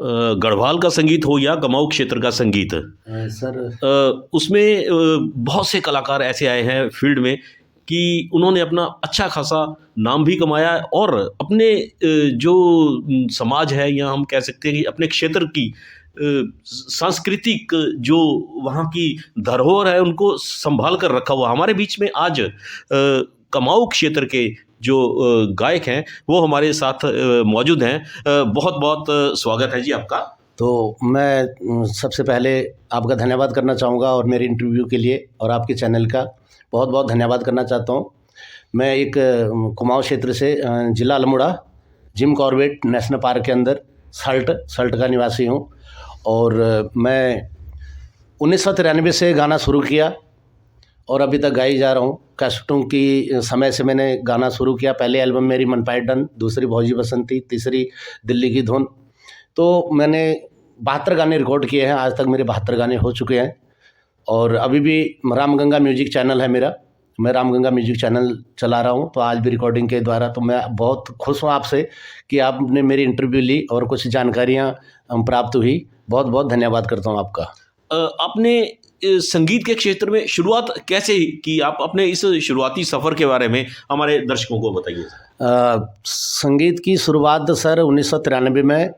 गढ़वाल का संगीत हो या कुमाऊं क्षेत्र का संगीत सर उसमें बहुत से कलाकार ऐसे आए हैं फील्ड में कि उन्होंने अपना अच्छा खासा नाम भी कमाया है और अपने जो समाज है या हम कह सकते हैं कि अपने क्षेत्र की सांस्कृतिक जो वहाँ की धरोहर है उनको संभाल कर रखा हुआ। हमारे बीच में आज कुमाऊं क्षेत्र के जो गायक हैं वो हमारे साथ मौजूद हैं। बहुत बहुत स्वागत है जी आपका। तो मैं सबसे पहले आपका धन्यवाद करना चाहूँगा और मेरे इंटरव्यू के लिए और आपके चैनल का बहुत बहुत धन्यवाद करना चाहता हूँ। मैं एक कुमाऊं क्षेत्र से ज़िला Almora Jim Corbett national park के अंदर सल्ट का निवासी हूँ और मैं 1993 से गाना शुरू किया और अभी तक गाई जा रहा हूँ। कैसेटों की समय से मैंने गाना शुरू किया। पहले एल्बम मेरी मन पाए डन, दूसरी भौजी बसंती, तीसरी दिल्ली की धुन। तो मैंने 72 गाने रिकॉर्ड किए हैं। आज तक मेरे 72 गाने हो चुके हैं और अभी भी रामगंगा म्यूजिक चैनल है मेरा। मैं रामगंगा म्यूजिक चैनल चला रहा हूँ। तो आज भी रिकॉर्डिंग के द्वारा तो मैं बहुत खुश हूँ आपसे कि आपने मेरी इंटरव्यू ली और कुछ जानकारियाँ प्राप्त हुई। बहुत बहुत धन्यवाद करता हूँ आपका। आपने संगीत के क्षेत्र में शुरुआत कैसे की? आप अपने इस शुरुआती सफ़र के बारे में हमारे दर्शकों को बताइए। संगीत की शुरुआत सर 1993 में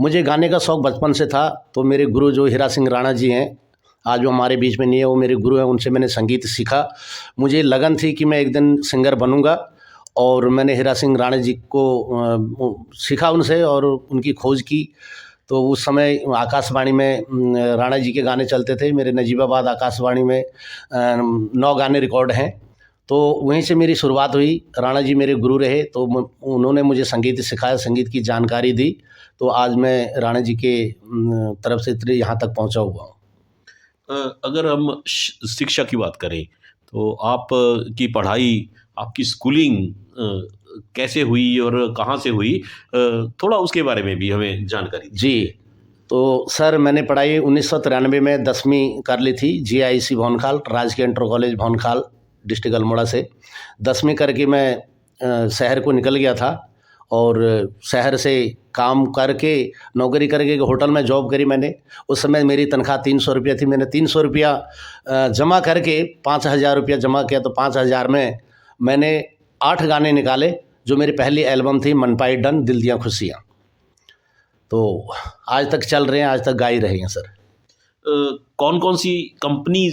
मुझे गाने का शौक़ बचपन से था। तो मेरे गुरु जो हीरा सिंह राणा जी हैं, आज वो हमारे बीच में नहीं है, वो मेरे गुरु हैं। उनसे मैंने संगीत सीखा। मुझे लगन थी कि मैं एक दिन सिंगर बनूंगा और मैंने हीरा सिंह राणा जी को सीखा उनसे और उनकी खोज की। तो उस समय आकाशवाणी में राणा जी के गाने चलते थे। मेरे नजीबाबाद आकाशवाणी में 9 गाने रिकॉर्ड हैं। तो वहीं से मेरी शुरुआत हुई। राणा जी मेरे गुरु रहे तो उन्होंने मुझे संगीत सिखाया, संगीत की जानकारी दी। तो आज मैं राणा जी के तरफ से यहाँ तक पहुँचा हुआ हूँ। अगर हम शिक्षा की बात करें तो आप की पढ़ाई, आपकी स्कूलिंग कैसे हुई और कहाँ से हुई, थोड़ा उसके बारे में भी हमें जानकारी जी। तो सर मैंने पढ़ाई 1993 में 10वीं कर ली थी GIC भौनखाल, राजकीय इंटर कॉलेज भौनखाल, डिस्ट्रिक्ट अल्मोड़ा से। 10वीं करके मैं शहर को निकल गया था और शहर से काम करके नौकरी करके होटल में जॉब करी मैंने। उस समय मेरी तनख्वाह 300 रुपया थी। मैंने 300 रुपया जमा करके 5000 रुपया जमा किया। तो 5000 में मैंने 8 गाने निकाले जो मेरी पहली एल्बम थी मन पाई डन, दिल दिया खुशियाँ। तो आज तक चल रहे हैं, आज तक गा ही रहे हैं सर। कौन कौन सी कंपनी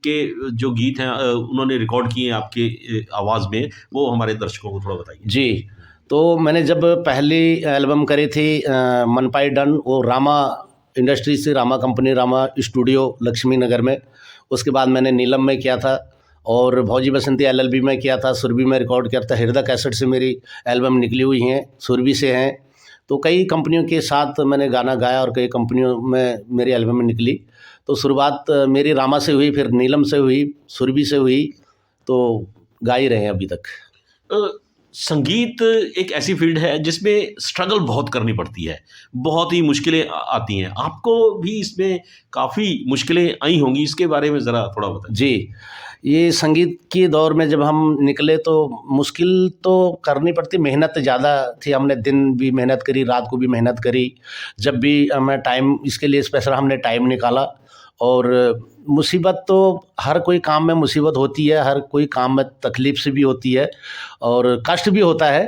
के जो गीत हैं उन्होंने रिकॉर्ड किए हैं आपके आवाज़ में, वो हमारे दर्शकों को थोड़ा बताइए। जी। तो मैंने जब पहली एल्बम करी थी मन पाई डन, वो रामा इंडस्ट्री से, रामा कंपनी, रामा स्टूडियो लक्ष्मी नगर में। उसके बाद मैंने नीलम में किया था और भौजी बसंती LLB में किया था। सुरभि में रिकॉर्ड किया था। हृदय कैसेट से मेरी एल्बम निकली हुई हैं, सुरभि से हैं। तो कई कंपनियों के साथ मैंने गाना गाया और कई कंपनियों में मेरी एल्बम में निकली। तो शुरुआत मेरी रामा से हुई, फिर नीलम से हुई, सुरभि से हुई। तो गा ही रहे हैं अभी तक। संगीत एक ऐसी फील्ड है जिसमें स्ट्रगल बहुत करनी पड़ती है, बहुत ही मुश्किलें आती हैं। आपको भी इसमें काफ़ी मुश्किलें आई होंगी, इसके बारे में ज़रा थोड़ा बताइए। जी। ये संगीत के दौर में जब हम निकले तो मुश्किल तो करनी पड़ती, मेहनत ज़्यादा थी। हमने दिन भी मेहनत करी, रात को भी मेहनत करी। जब भी हमें टाइम, इसके लिए स्पेशल हमने टाइम निकाला। और मुसीबत तो हर कोई काम में मुसीबत होती है, हर कोई काम में तकलीफ़ से भी होती है और कष्ट भी होता है।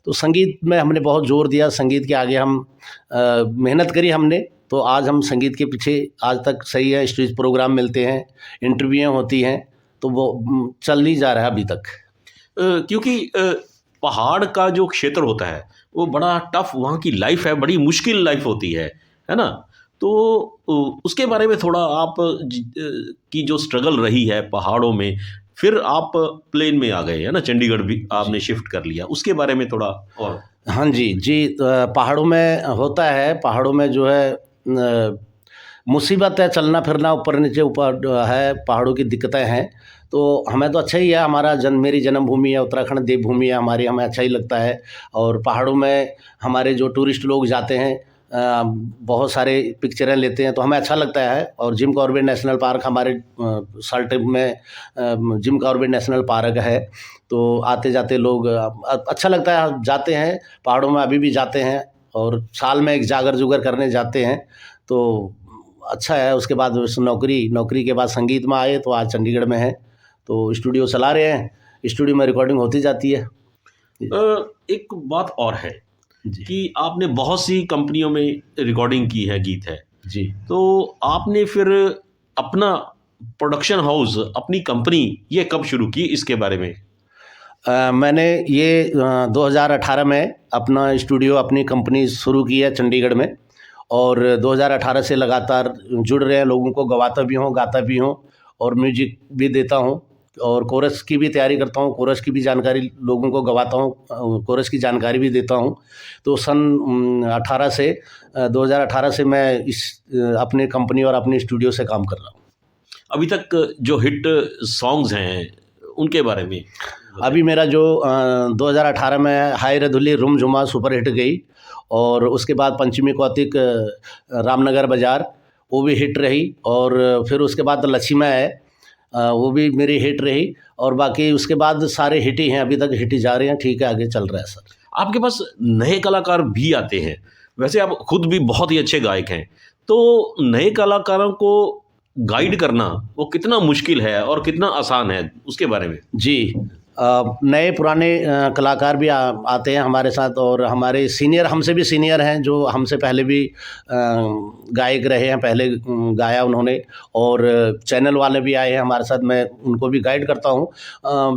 तो संगीत में हमने बहुत ज़ोर दिया। संगीत के आगे हम मेहनत करी हमने। तो आज हम संगीत के पीछे आज तक सही है। स्टेज प्रोग्राम मिलते हैं, इंटरव्यूएं होती हैं, तो वो चल ही जा रहा है अभी तक। क्योंकि पहाड़ का जो क्षेत्र होता है वो बड़ा टफ, वहाँ की लाइफ है, बड़ी मुश्किल लाइफ होती है ना। तो उसके बारे में थोड़ा आप की जो स्ट्रगल रही है पहाड़ों में, फिर आप प्लेन में आ गए है ना, चंडीगढ़ भी आपने शिफ्ट कर लिया, उसके बारे में थोड़ा और। हाँ जी जी। पहाड़ों में होता है, पहाड़ों में जो है मुसीबत है, चलना फिरना ऊपर नीचे ऊपर है, पहाड़ों की दिक्कतें हैं। तो हमें तो अच्छा ही है, हमारा मेरी जन्मभूमि है उत्तराखंड, देवभूमि है हमारी, हमें अच्छा ही लगता है। और पहाड़ों में हमारे जो टूरिस्ट लोग जाते हैं बहुत सारे पिक्चरें लेते हैं, तो हमें अच्छा लगता है। और जिम कॉर्बेट नेशनल पार्क हमारे सल्ट में जिम कॉर्बेट नेशनल पार्क है। तो आते जाते लोग अच्छा लगता है, जाते हैं पहाड़ों में, अभी भी जाते हैं और साल में एक जागर जुगर करने जाते हैं, तो अच्छा है। उसके बाद उस नौकरी के बाद संगीत में आए, तो आज चंडीगढ़ में हैं, तो स्टूडियो चला रहे हैं, स्टूडियो में रिकॉर्डिंग होती जाती है। एक बात और है जी कि आपने बहुत सी कंपनियों में रिकॉर्डिंग की है, गीत है, जी। तो आपने फिर अपना प्रोडक्शन हाउस, अपनी कंपनी ये कब शुरू की, इसके बारे में? मैंने ये 2018 में अपना स्टूडियो, अपनी कंपनी शुरू की है चंडीगढ़ में, और 2018 से लगातार जुड़ रहे हैं, लोगों को गवाता भी हूँ, गाता भी हूँ, और म्यूजिक भी देता हूँ, और कोरस की भी तैयारी करता हूँ, कोरस की भी जानकारी लोगों को गवाता हूँ, कोरस की जानकारी भी देता हूँ। तो सन 2018 से मैं इस अपनी कंपनी और अपनी स्टूडियो से काम कर रहा हूँ। अभी तक जो हिट सॉन्ग्स हैं उनके बारे में? अभी मेरा जो 2018 में हाय रे धुली रुम झुमा सुपर हिट गई, और उसके बाद पंचमी कौतिक रामनगर बाज़ार वो भी हिट रही, और फिर उसके बाद लक्ष्मी है, वो भी मेरी हिट रही, और बाकी उसके बाद सारे हिट ही हैं, अभी तक हिट ही जा रहे हैं। ठीक है, आगे चल रहा है सर। आपके पास नए कलाकार भी आते हैं, वैसे आप खुद भी बहुत ही अच्छे गायक हैं, तो नए कलाकारों को गाइड करना वो कितना मुश्किल है और कितना आसान है, उसके बारे में? जी, नए पुराने कलाकार भी आते हैं हमारे साथ, और हमारे सीनियर, हमसे भी सीनियर हैं, जो हमसे पहले भी गायक रहे हैं, पहले गाया उन्होंने, और चैनल वाले भी आए हैं हमारे साथ, मैं उनको भी गाइड करता हूँ।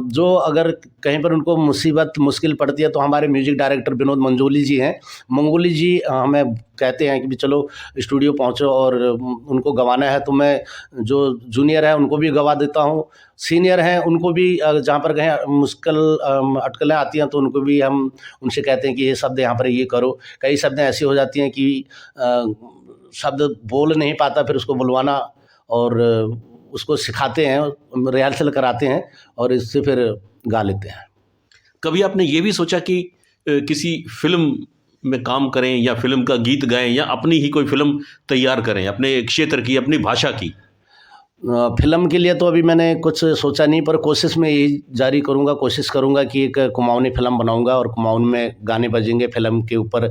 जो अगर कहीं पर उनको मुश्किल पड़ती है, तो हमारे म्यूजिक डायरेक्टर विनोद मंजोली जी हैं, मंगोली जी हमें कहते हैं कि भी चलो स्टूडियो पहुँचो और उनको गवाना है, तो मैं जो जूनियर है उनको भी गवा देता हूँ, सीनियर हैं उनको भी जहाँ पर कहीं मुश्किल अटकलें आती हैं, तो उनको भी हम उनसे कहते हैं कि ये शब्द यहाँ पर ये करो। कई शब्द ऐसी हो जाती हैं कि शब्द बोल नहीं पाता, फिर उसको बुलवाना, और उसको सिखाते हैं, रिहर्सल कराते हैं, और इससे फिर गा लेते हैं। कभी आपने ये भी सोचा कि किसी फिल्म में काम करें या फिल्म का गीत गाएं या अपनी ही कोई फिल्म तैयार करें, अपने क्षेत्र की, अपनी भाषा की? फ़िल्म के लिए तो अभी मैंने कुछ सोचा नहीं, पर कोशिश में यही जारी करूँगा, कोशिश करूँगा कि एक कुमाऊनी फ़िल्म बनाऊँगा, और कुमाऊन में गाने बजेंगे फ़िल्म के ऊपर,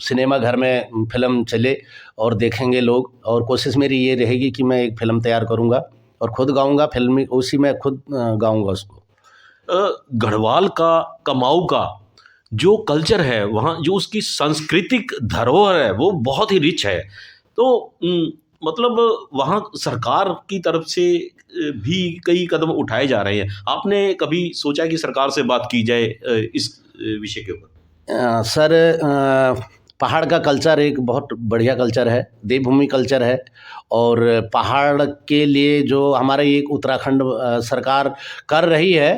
सिनेमा घर में फ़िल्म चले और देखेंगे लोग, और कोशिश मेरी ये रहेगी कि मैं एक फ़िल्म तैयार करूँगा और खुद गाऊँगा, फ़िल्म उसी में खुद गाऊँगा उसको। गढ़वाल का, कुमाऊं का जो कल्चर है, वहाँ जो उसकी सांस्कृतिक धरोहर है वो बहुत ही रिच है, तो मतलब वहाँ सरकार की तरफ से भी कई कदम उठाए जा रहे हैं। आपने कभी सोचा कि सरकार से बात की जाए इस विषय के ऊपर? सर, पहाड़ का कल्चर एक बहुत बढ़िया कल्चर है, देवभूमि कल्चर है, और पहाड़ के लिए जो हमारे एक उत्तराखंड सरकार कर रही है,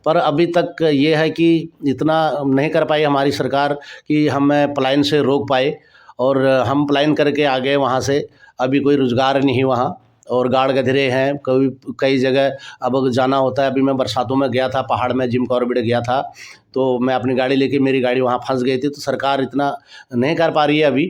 पर अभी तक ये है कि इतना नहीं कर पाई हमारी सरकार कि हमें पलायन से रोक पाए, और हम पलायन करके आ गए वहाँ से। अभी कोई रोज़गार नहीं वहाँ, और गाड़ गधरे हैं, कई जगह अब जाना होता है। अभी मैं बरसातों में गया था, पहाड़ में जिम कॉर्बेट गया था, तो मैं अपनी गाड़ी लेके, मेरी गाड़ी वहाँ फंस गई थी, तो सरकार इतना नहीं कर पा रही है अभी।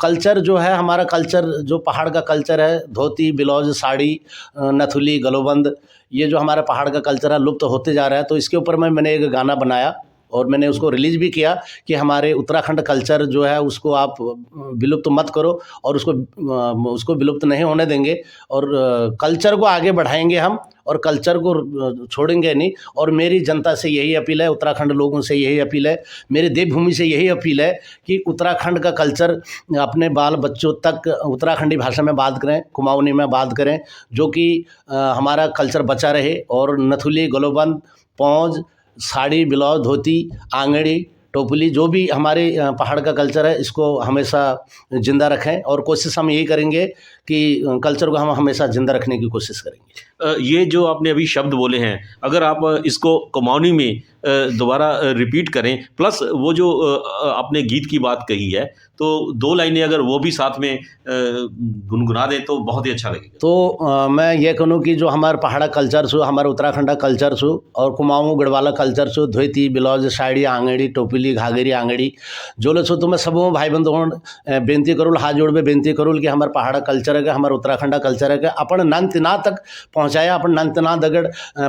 कल्चर जो है हमारा, कल्चर जो पहाड़ का कल्चर है, धोती, ब्लाउज, साड़ी, नथुली, गलोबंद, ये जो हमारा पहाड़ का कल्चर है लुप्त होते जा रहा है। तो इसके ऊपर मैंने एक गाना बनाया, और मैंने उसको रिलीज़ भी किया कि हमारे उत्तराखंड कल्चर जो है उसको आप विलुप्त मत करो, और उसको विलुप्त नहीं होने देंगे, और कल्चर को आगे बढ़ाएंगे हम, और कल्चर को छोड़ेंगे नहीं। और मेरी जनता से यही अपील है, उत्तराखंड लोगों से यही अपील है, मेरी देवभूमि से यही अपील है कि उत्तराखंड का कल्चर अपने बाल बच्चों तक उत्तराखंडी भाषा में बात करें, कुमाऊनी में बात करें, जो कि हमारा कल्चर बचा रहे। और नथुली, गलोबंद, पौंज, साड़ी, ब्लाउज, धोती, आंगड़ी, टोपली, जो भी हमारे पहाड़ का कल्चर है, इसको हमेशा ज़िंदा रखें, और कोशिश हम यही करेंगे कि कल्चर को हम हमेशा ज़िंदा रखने की कोशिश करेंगे। ये जो आपने अभी शब्द बोले हैं, अगर आप इसको कुमाऊनी में दोबारा रिपीट करें, प्लस वो जो आपने गीत की बात कही है, तो 2 लाइनें अगर वो भी साथ में गुनगुना दें तो बहुत ही अच्छा लगेगा। तो मैं ये कहूँ कि जो हमारा पहाड़ा कल्चर छो, हमारा उत्तराखंड कल्चर छो, और कुमाऊं गढ़वाला कल्चर छो, धोती, ब्लाउज, साड़ी, आंगड़ी, टोपली, घाघरी, आंगड़ी, जो लो छो, तो मैं सब भाई बंधु बेनती करूँ, हाथ जोड़ में बेनती करूँ कि हमारा पहाड़ा कल्चर कल्चर है, हमारा उत्तराखंड का कल्चर है, अपन नंतना तक पहुँचाया, अपन नंतना दगड़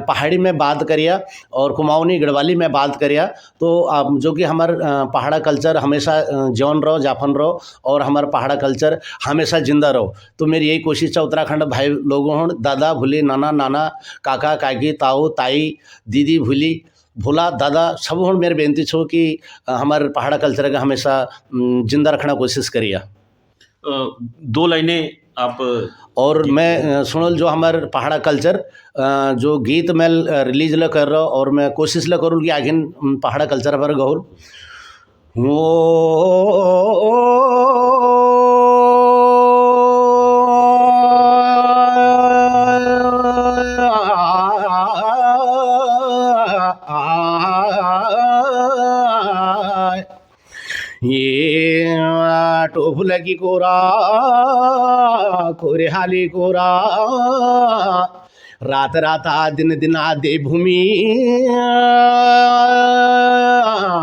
पहाड़ी में बात करिया और कुमाऊनी गढ़वाली में बात करिया, तो जो कि हमार पहाड़ा कल्चर हमेशा जौन रहो, जाफन रहो, और हमारा पहाड़ा कल्चर हमेशा जिंदा रहो। तो मेरी यही कोशिश है उत्तराखंड भाई लोगों हो, दादा भूली, नाना नाना, काका काकी, ताऊ ताई, दीदी भूली, भोला दादा सब हूँ मेरे बेनती छो कि हमारे पहाड़ा कल्चर का हमेशा जिंदा रखना कोशिश करिए। 2 लाइनें आप। और मैं सुनल जो हमारे पहाड़ा कल्चर जो गीत मैं रिलीज ल कर रहा हूँ, और मैं कोशिश ल करूँ कि आगे पहाड़ा कल्चर पर गौर ये टोफल की कोरा कोरे हाली कोरा रात रात आ दिन दिन आ दे भूमि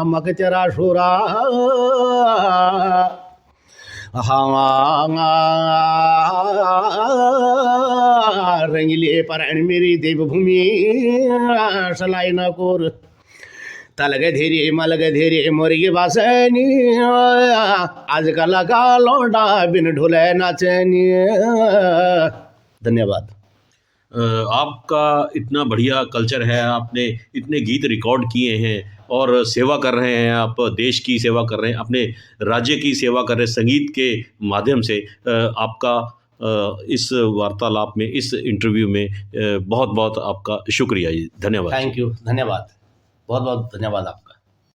मकचरा शोरा रंगीले परण मेरी देवभूमि सलाई न कोर तलगे धीरे मलगे धीरे मोरी बासनी आजकल का लौंडा बिन ढोले नाचनी। धन्यवाद। आपका इतना बढ़िया कल्चर है, आपने इतने गीत रिकॉर्ड किए हैं और सेवा कर रहे हैं, आप देश की सेवा कर रहे हैं, अपने राज्य की सेवा कर रहे हैं संगीत के माध्यम से। आपका इस वार्तालाप में, इस इंटरव्यू में बहुत बहुत आपका शुक्रिया जी, धन्यवाद। थैंक यू, धन्यवाद, बहुत बहुत धन्यवाद आप।